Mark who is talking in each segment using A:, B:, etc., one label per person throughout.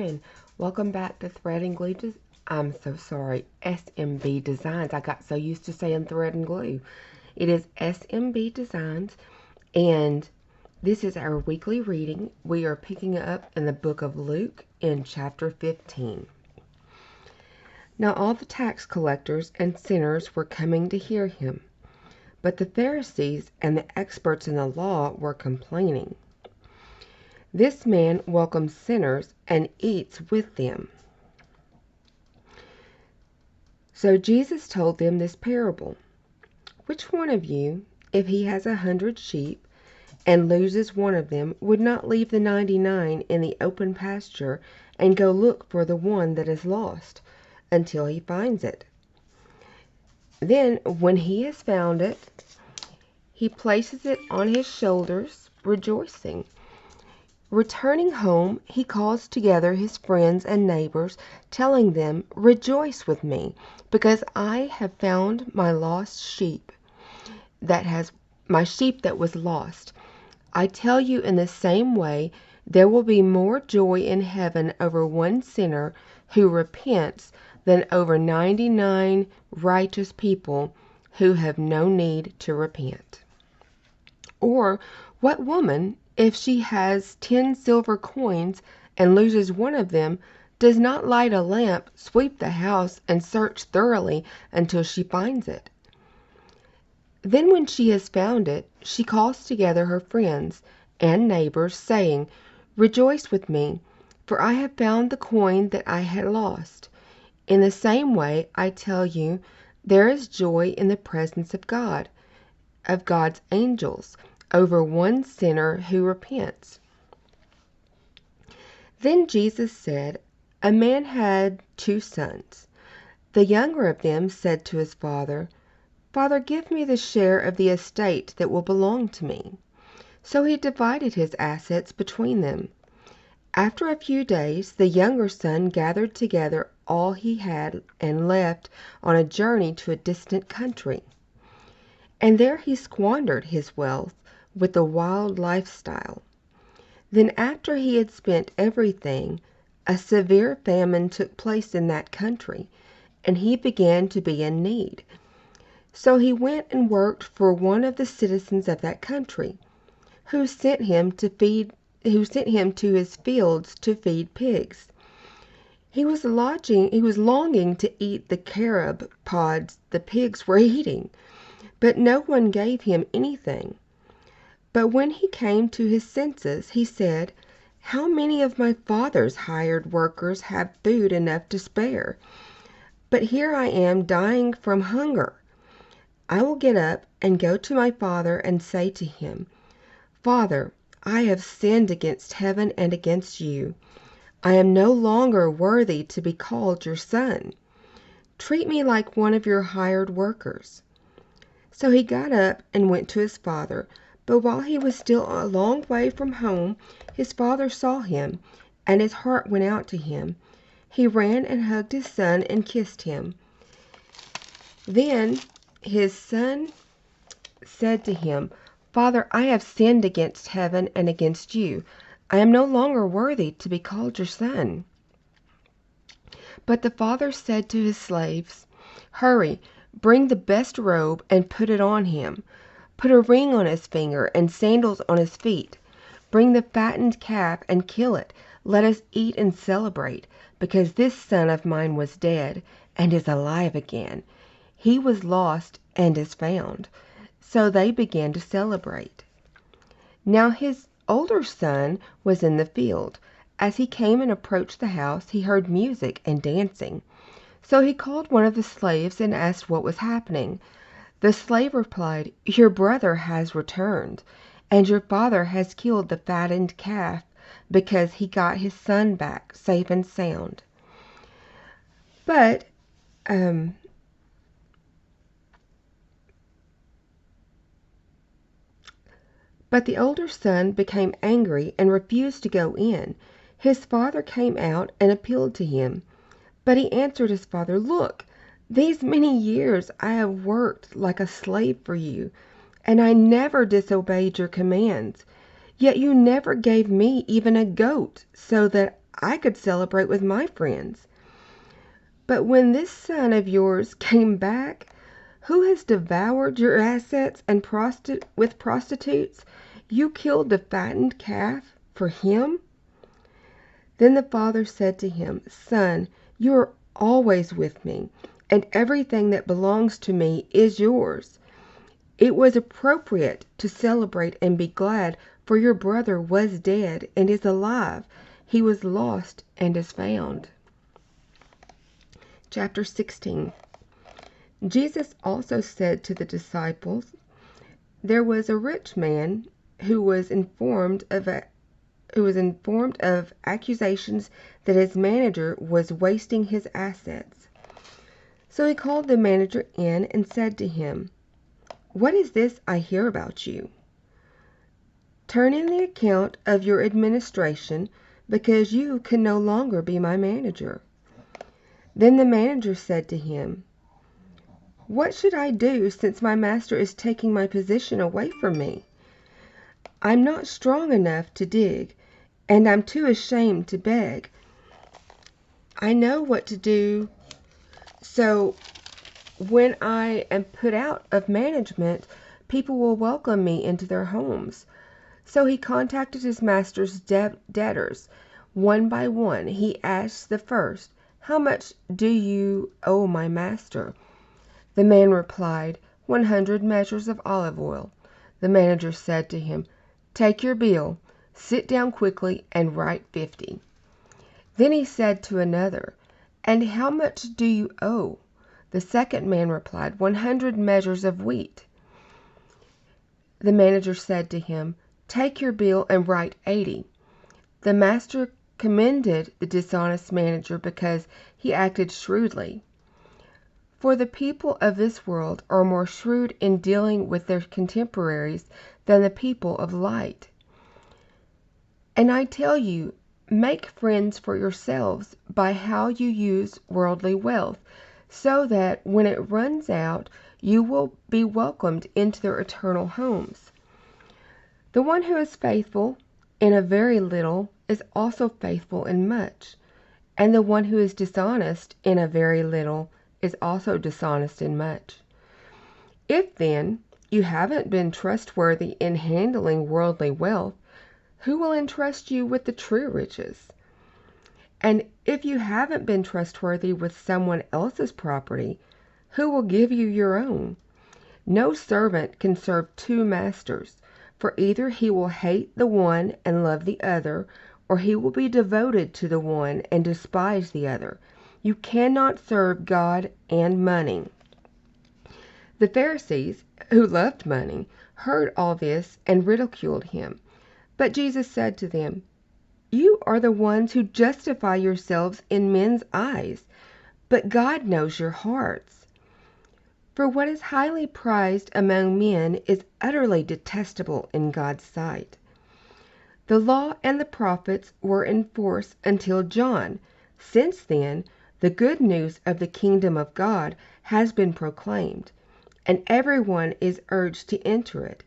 A: morning. Welcome back to Thread and Glue. I'm so sorry, SMB Designs. I got so used to saying Thread and Glue. It is SMB Designs, and this is our weekly reading. We are picking up in the book of Luke in chapter 15. Now all the tax collectors and sinners were coming to hear him, but the Pharisees and the experts in the law were complaining. This man welcomes sinners and eats with them. So Jesus told them this parable. Which one of you, if he has 100 sheep and loses one of them, would not leave the 99 in the open pasture and go look for the one that is lost until he finds it? Then, when he has found it, he places it on his shoulders, rejoicing. Returning home, he calls together his friends and neighbors, telling them, "Rejoice with me, because I have found my sheep that was lost." I tell you, in the same way, there will be more joy in heaven over one sinner who repents than over 99 righteous people who have no need to repent. Or what woman, if she has 10 silver coins and loses one of them, does not light a lamp, sweep the house, and search thoroughly until she finds it? Then when she has found it, she calls together her friends and neighbors, saying, "Rejoice with me, for I have found the coin that I had lost." In the same way, I tell you, there is joy in the presence of God's angels, over one sinner who repents. Then Jesus said, "A man had 2 sons. The younger of them said to his father, 'Father, give me the share of the estate that will belong to me.' So he divided his assets between them. After a few days, the younger son gathered together all he had and left on a journey to a distant country. And there he squandered his wealth with a wild lifestyle. Then, after he had spent everything, a severe famine took place in that country, and he began to be in need. So he went and worked for one of the citizens of that country, who sent him to his fields to feed pigs. He was longing to eat the carob pods the pigs were eating, but no one gave him anything. But when he came to his senses, he said, 'How many of my father's hired workers have food enough to spare? But here I am dying from hunger. I will get up and go to my father and say to him, Father, I have sinned against heaven and against you. I am no longer worthy to be called your son. Treat me like one of your hired workers.' So he got up and went to his father. But while he was still a long way from home, his father saw him, and his heart went out to him. He ran and hugged his son and kissed him. Then his son said to him, 'Father, I have sinned against heaven and against you. I am no longer worthy to be called your son.' But the father said to his slaves, 'Hurry, bring the best robe and put it on him. Put a ring on his finger and sandals on his feet. Bring the fattened calf and kill it. Let us eat and celebrate, because this son of mine was dead and is alive again. He was lost and is found.' So they began to celebrate. Now his older son was in the field. As he came and approached the house, he heard music and dancing. So he called one of the slaves and asked what was happening. The slave replied, 'Your brother has returned, and your father has killed the fattened calf because he got his son back safe and sound.' But the older son became angry and refused to go in. His father came out and appealed to him. But he answered his father, 'Look, these many years I have worked like a slave for you, and I never disobeyed your commands. Yet you never gave me even a goat so that I could celebrate with my friends. But when this son of yours came back, who has devoured your assets and with prostitutes, you killed the fattened calf for him?" Then the father said to him, "Son, you are always with me, and everything that belongs to me is yours. It was appropriate to celebrate and be glad, for your brother was dead and is alive. He was lost and is found." Chapter 16. Jesus also said to the disciples, "There was a rich man who was informed of accusations that his manager was wasting his assets. So he called the manager in and said to him, 'What is this I hear about you? Turn in the account of your administration, because you can no longer be my manager.' Then the manager said to him, 'What should I do, since my master is taking my position away from me? I'm not strong enough to dig, and I'm too ashamed to beg. I know what to do, so when I am put out of management, people will welcome me into their homes.' So he contacted his master's debtors. One by one, he asked the first, 'How much do you owe my master?' The man replied, 100 measures of olive oil. The manager said to him, 'Take your bill, sit down quickly, and write 50. Then he said to another, 'And how much do you owe?' The second man replied, 100 measures of wheat. The manager said to him, 'Take your bill and write 80. The master commended the dishonest manager because he acted shrewdly. For the people of this world are more shrewd in dealing with their contemporaries than the people of light. And I tell you, make friends for yourselves by how you use worldly wealth, so that when it runs out, you will be welcomed into their eternal homes. The one who is faithful in a very little is also faithful in much, and the one who is dishonest in a very little is also dishonest in much. If then you haven't been trustworthy in handling worldly wealth, who will entrust you with the true riches? And if you haven't been trustworthy with someone else's property, who will give you your own? No servant can serve two masters, for either he will hate the one and love the other, or he will be devoted to the one and despise the other. You cannot serve God and money." The Pharisees, who loved money, heard all this and ridiculed him. But Jesus said to them, "You are the ones who justify yourselves in men's eyes, but God knows your hearts. For what is highly prized among men is utterly detestable in God's sight. The law and the prophets were in force until John. Since then, the good news of the kingdom of God has been proclaimed, and everyone is urged to enter it.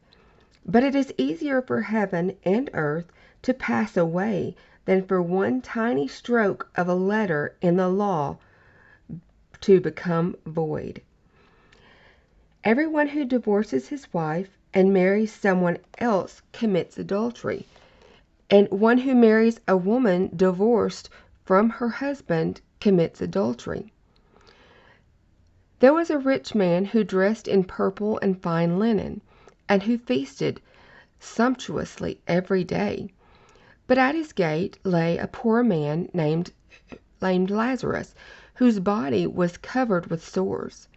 A: But it is easier for heaven and earth to pass away than for one tiny stroke of a letter in the law to become void. Everyone who divorces his wife and marries someone else commits adultery, and one who marries a woman divorced from her husband commits adultery. There was a rich man who dressed in purple and fine linen, and who feasted sumptuously every day. But at his gate lay a poor man named Lazarus, whose body was covered with sores,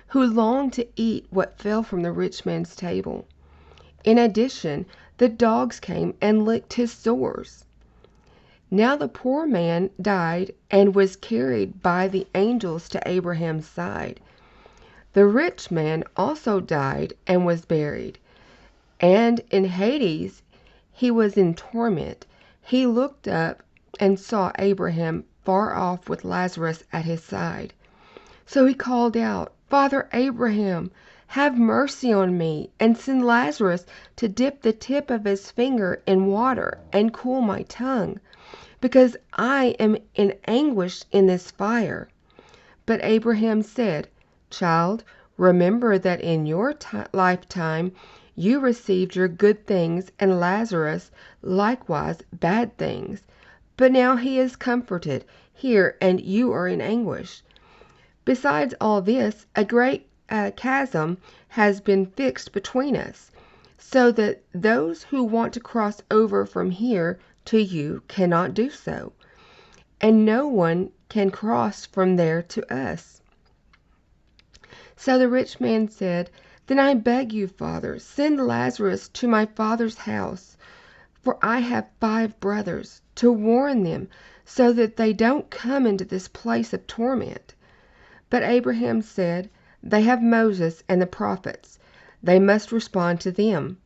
A: who longed to eat what fell from the rich man's table. In addition, the dogs came and licked his sores. Now the poor man died and was carried by the angels to Abraham's side. The rich man also died and was buried. And in Hades he was in torment. He looked up and saw Abraham far off with Lazarus at his side. So he called out, "Father Abraham, have mercy on me, and send Lazarus to dip the tip of his finger in water and cool my tongue, because I am in anguish in this fire." But Abraham said, "Child, remember that in your lifetime you received your good things, and Lazarus likewise bad things. But now he is comforted here, and you are in anguish. Besides all this, a great chasm has been fixed between us, so that those who want to cross over from here to you cannot do so, and no one can cross from there to us." So the rich man said, "Then I beg you, Father, send Lazarus to my father's house, for I have 5 brothers, to warn them, so that they don't come into this place of torment." But Abraham said, "They have Moses and the prophets. They must respond to them."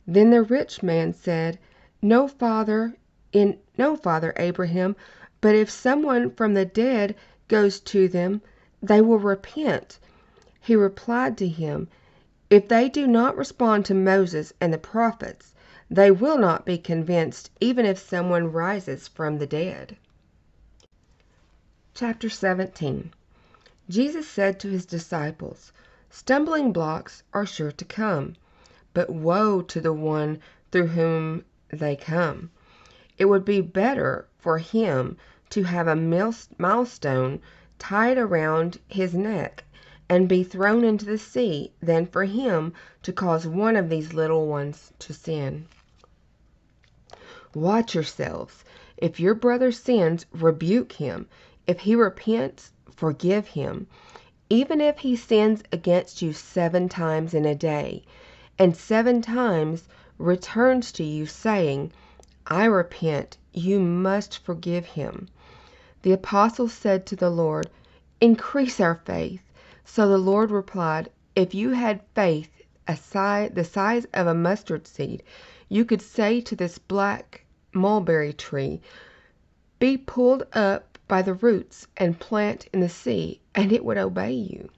A: Then the rich man said, "No, Father Abraham, but if someone from the dead goes to them, they will repent." He replied to him, "If they do not respond to Moses and the prophets, they will not be convinced, even if someone rises from the dead." Chapter 17. Jesus said to his disciples, "Stumbling blocks are sure to come, but woe to the one through whom they come. It would be better for him to have a millstone tied around his neck and be thrown into the sea than for him to cause one of these little ones to sin. Watch yourselves. If your brother sins, rebuke him. If he repents, forgive him. Even if he sins against you 7 times in a day, and 7 times returns to you saying, 'I repent,' you must forgive him." The apostles said to the Lord, "Increase our faith." So the Lord replied, "If you had faith the size of a mustard seed, you could say to this black mulberry tree, 'Be pulled up by the roots and plant in the sea,' and it would obey you."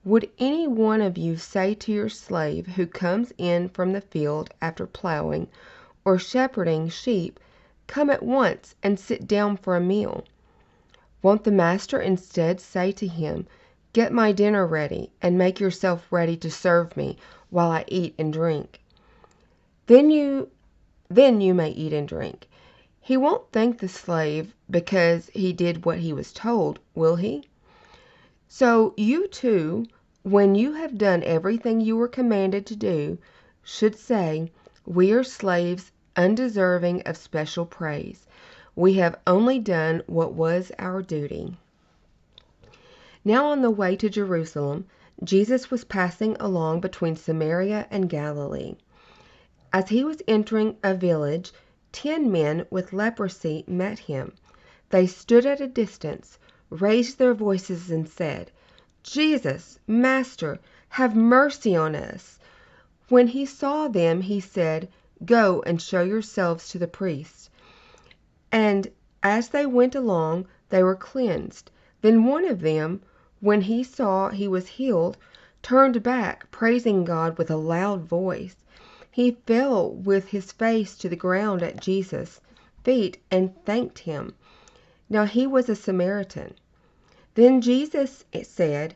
A: Would any one of you say to your slave who comes in from the field after plowing or shepherding sheep, "Come at once and sit down for a meal"? Won't the master instead say to him, "Get my dinner ready, and make yourself ready to serve me while I eat and drink? Then you may eat and drink"? He won't thank the slave because he did what he was told, will he? So you too, when you have done everything you were commanded to do, should say, "We are slaves undeserving of special praise. We have only done what was our duty." Now on the way to Jerusalem, Jesus was passing along between Samaria and Galilee. As he was entering a village, 10 men with leprosy met him. They stood at a distance, raised their voices, and said, "Jesus, Master, have mercy on us." When he saw them, he said, "Go and show yourselves to the priests." And as they went along, they were cleansed. Then one of them, when he saw he was healed, turned back, praising God with a loud voice. He fell with his face to the ground at Jesus' feet and thanked him. Now he was a Samaritan. Then Jesus said,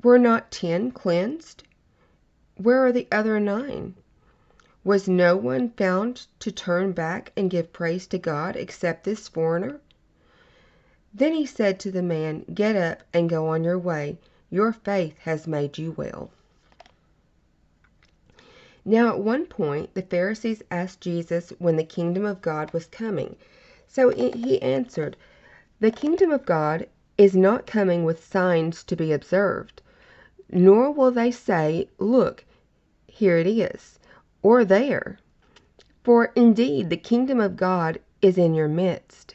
A: "Were not 10 cleansed? Where are the other 9? Was no one found to turn back and give praise to God except this foreigner?" Then he said to the man, "Get up and go on your way. Your faith has made you well." Now at one point the Pharisees asked Jesus when the kingdom of God was coming. So he answered, "The kingdom of God is not coming with signs to be observed, nor will they say, 'Look, here it is,' or 'there.' For indeed the kingdom of God is in your midst."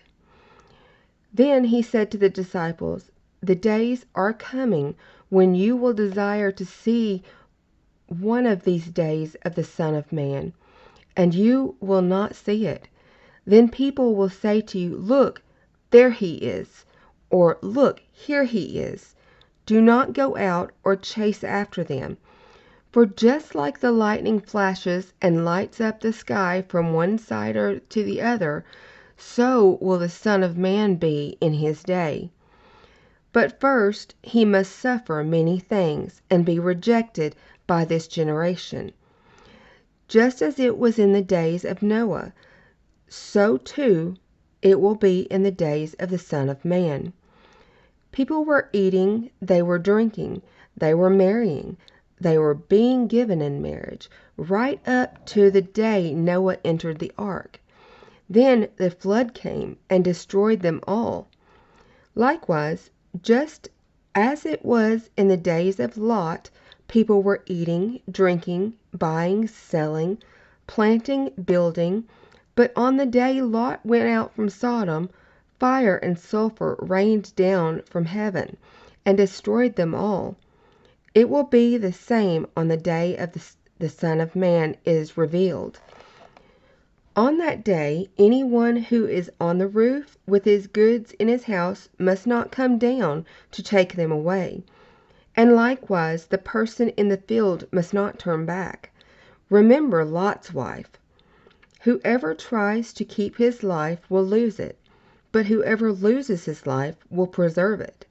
A: Then he said to the disciples, "The days are coming when you will desire to see one of these days of the Son of Man, and you will not see it. Then people will say to you, 'Look, there he is,' or 'Look, here he is.' Do not go out or chase after them. For just like the lightning flashes and lights up the sky from one side or to the other, so will the Son of Man be in his day. But first he must suffer many things, and be rejected by this generation. Just as it was in the days of Noah, so too it will be in the days of the Son of Man. People were eating, they were drinking, they were marrying, they were being given in marriage, right up to the day Noah entered the ark. Then the flood came and destroyed them all. Likewise, just as it was in the days of Lot, people were eating, drinking, buying, selling, planting, building. But on the day Lot went out from Sodom, fire and sulfur rained down from heaven and destroyed them all. It will be the same on the day of the Son of Man is revealed. On that day, anyone who is on the roof with his goods in his house must not come down to take them away. And likewise, the person in the field must not turn back. Remember Lot's wife. Whoever tries to keep his life will lose it, but whoever loses his life will preserve it.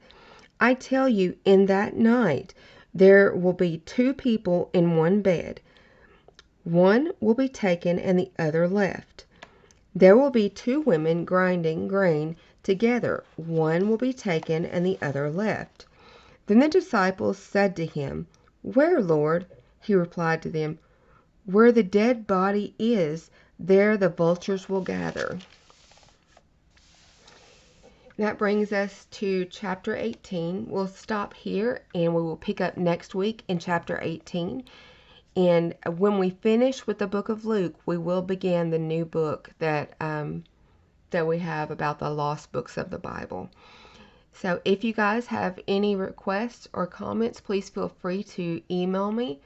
A: I tell you, in that night there will be two people in one bed. One will be taken and the other left. There will be two women grinding grain together. One will be taken and the other left. Then the disciples said to him, "Where, Lord?" He replied to them, "Where the dead body is, there the vultures will gather." That brings us to chapter 18. We'll stop here and we will pick up next week in chapter 18. And when we finish with the book of Luke, we will begin the new book that we have about the lost books of the Bible. So if you guys have any requests or comments, please feel free to email me.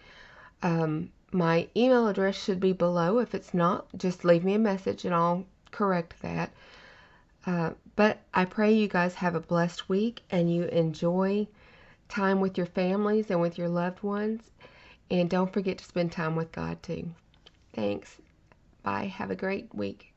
A: My email address should be below. If it's not, just leave me a message and I'll correct that. But I pray you guys have a blessed week and you enjoy time with your families and with your loved ones. And don't forget to spend time with God too. Thanks. Bye. Have a great week.